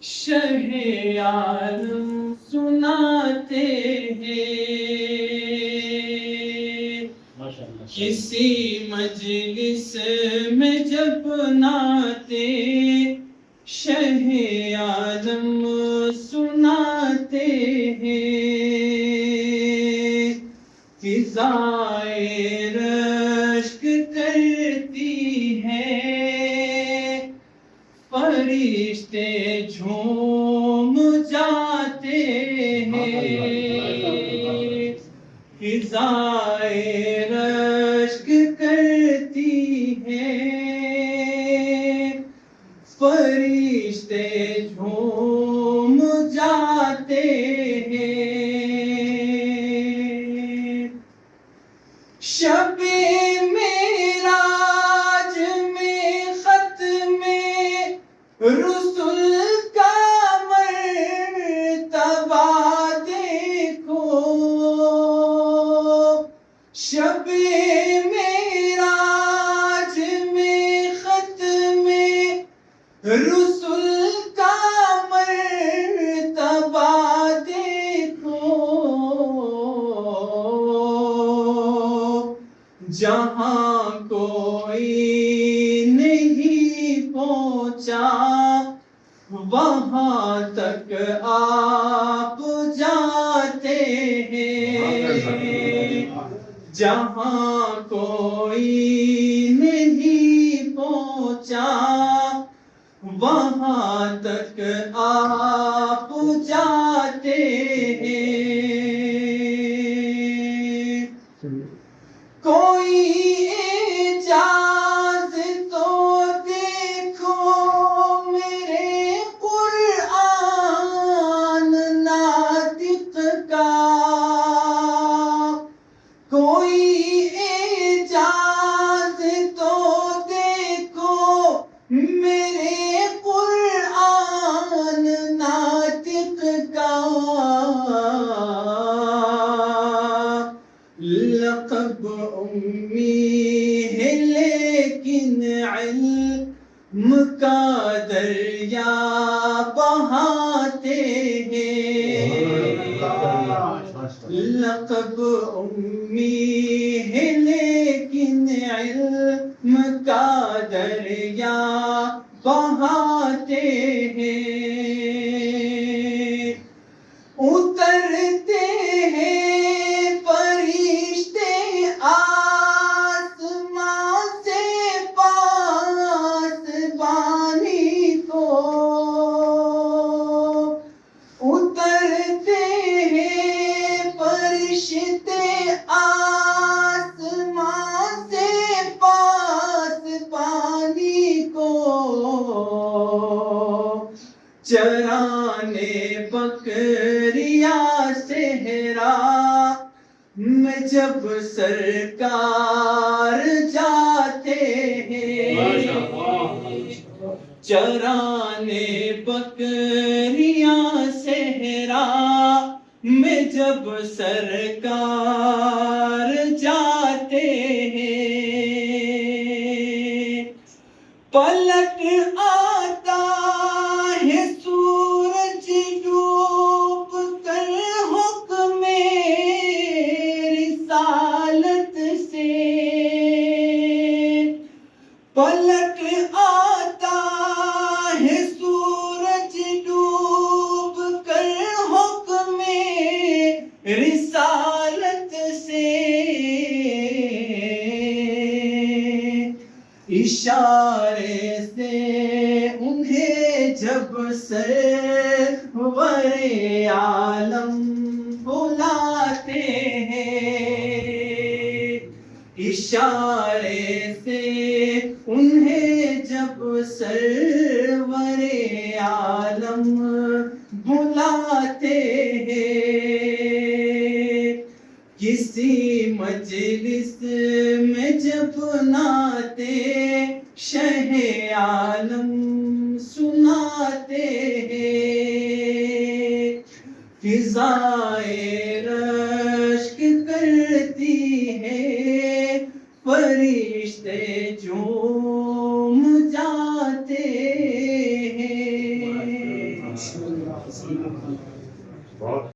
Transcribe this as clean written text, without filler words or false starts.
شہ عالم سناتے ہیں، کسی مجلس میں جب ناتے شہ عالم سناتے ہیں، فضائے رشک کرتی ہے، فرشتے جھوم جاتے ہیں، فضائے رشک کرتی ہے، فرشتے جھوم جاتے ہیں، شب معراج میں ختم رسل کا مرتبہ دیکھو، شب معراج میں ختم رسل کا مرتبہ دیکھو، جہاں کوئی نہیں پہنچا وہاں تک آپ جاتے ہیں، جہاں کوئی نہیں پہنچا وہاں تک آپ جاتے ہیں، کوئی اعجاز تو دیکھو میرے قرآن ناطق کا، کوئی اعجاز تو دیکھو میرے قرآن ناطق کا، لقب امی ہے لیکن علم کا دریا بہاتے ہیں، لقب امی ہے لیکن علم کا دریا بہاتے ہیں، اترتے ہیں فرشتے آسمان سے پاسبانی کو، اترتے ہیں فرشتے آسمان سے پاسبانی کو، چرانے بکریاں صحرا میں جب سرکار جاتے ہیں، چرانے بکریاں صحرا میں جب سرکار جاتے ہیں، پلٹ آتا ہے سورج ڈوب کر حکم رسالت سے، پلٹ آتا ہے سورج ڈوب کر حکم رسالت سے، اشارے سے انہیں جب سرور عالم بلاتے ہیں، اشارے سے انہیں جب سرور عالم بلاتے ہیں، کسی مجلس میں جب ناتے شہ عالم سناتے ہیں، فضائے رشک کرتی ہے، فرشتے جھوم جاتے بہت